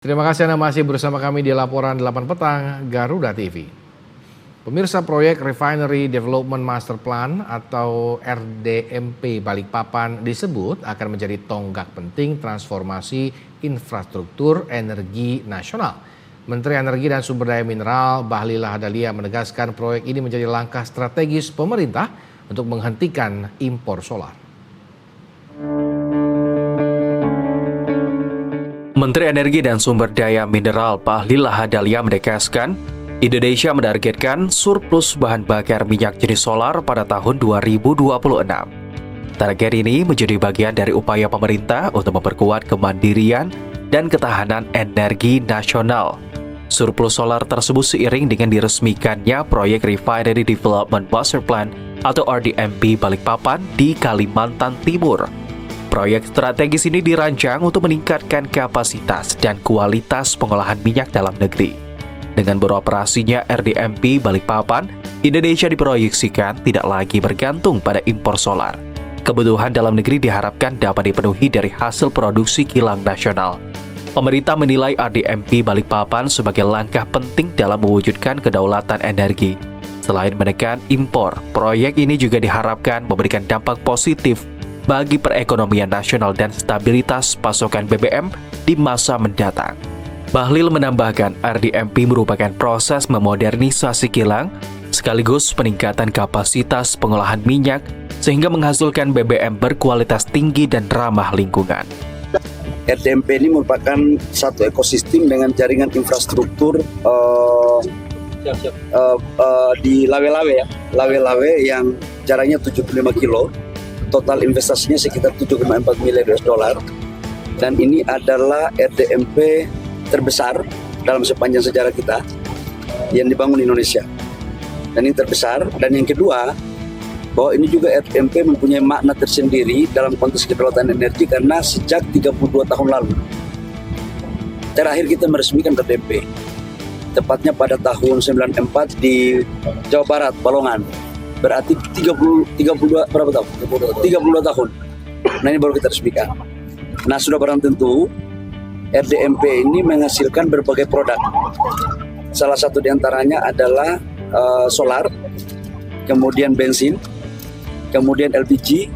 Terima kasih Anda masih bersama kami di Laporan 8 Petang Garuda TV. Pemirsa, proyek Refinery Development Master Plan atau RDMP Balikpapan disebut akan menjadi tonggak penting transformasi infrastruktur energi nasional. Menteri Energi dan Sumber Daya Mineral Bahlil Lahadalia menegaskan proyek ini menjadi langkah strategis pemerintah untuk menghentikan impor solar. Menteri Energi dan Sumber Daya Mineral Bahlil Lahadalia menegaskan, Indonesia menargetkan surplus bahan bakar minyak jenis solar pada tahun 2026. Target ini menjadi bagian dari upaya pemerintah untuk memperkuat kemandirian dan ketahanan energi nasional. Surplus solar tersebut seiring dengan diresmikannya proyek Refinery Development Master Plan atau RDMP Balikpapan di Kalimantan Timur. Proyek strategis ini dirancang untuk meningkatkan kapasitas dan kualitas pengolahan minyak dalam negeri. Dengan beroperasinya RDMP Balikpapan, Indonesia diproyeksikan tidak lagi bergantung pada impor solar. Kebutuhan dalam negeri diharapkan dapat dipenuhi dari hasil produksi kilang nasional. Pemerintah menilai RDMP Balikpapan sebagai langkah penting dalam mewujudkan kedaulatan energi. Selain menekan impor, proyek ini juga diharapkan memberikan dampak positif bagi perekonomian nasional dan stabilitas pasokan BBM di masa mendatang. Bahlil menambahkan RDMP merupakan proses memodernisasi kilang sekaligus peningkatan kapasitas pengolahan minyak sehingga menghasilkan BBM berkualitas tinggi dan ramah lingkungan. RDMP ini merupakan satu ekosistem dengan jaringan infrastruktur di Lawe-Lawe yang jaraknya 75 kilo. Total investasinya sekitar 7,4 miliar US$. Dan ini adalah RDMP terbesar dalam sepanjang sejarah kita yang dibangun di Indonesia. Dan ini terbesar. Dan yang kedua, bahwa ini juga RDMP mempunyai makna tersendiri dalam konteks kedaulatan energi karena sejak 32 tahun lalu terakhir kita meresmikan RDMP. Tepatnya pada tahun 94 di Jawa Barat, Balongan. Berarti 32 tahun. Nah, ini baru kita resmikan. Nah, sudah barang tentu RDMP ini menghasilkan berbagai produk. Salah satu diantaranya adalah solar, kemudian bensin, kemudian LPG,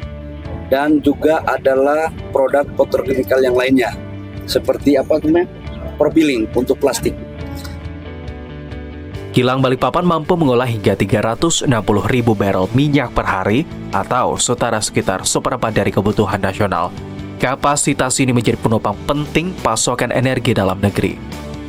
dan juga adalah produk petrokimikal yang lainnya. Seperti propylene untuk plastik. Kilang Balikpapan mampu mengolah hingga 360.000 barel minyak per hari atau setara sekitar seperempat dari kebutuhan nasional. Kapasitas ini menjadi penopang penting pasokan energi dalam negeri.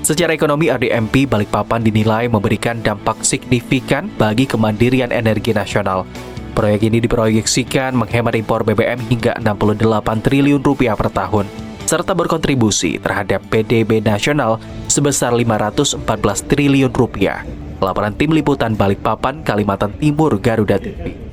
Secara ekonomi, RDMP Balikpapan dinilai memberikan dampak signifikan bagi kemandirian energi nasional. Proyek ini diproyeksikan menghemat impor BBM hingga 68 triliun rupiah per tahun, serta berkontribusi terhadap PDB nasional sebesar 514 triliun rupiah. Laporan Tim Liputan Balikpapan, Kalimantan Timur, Garuda TV.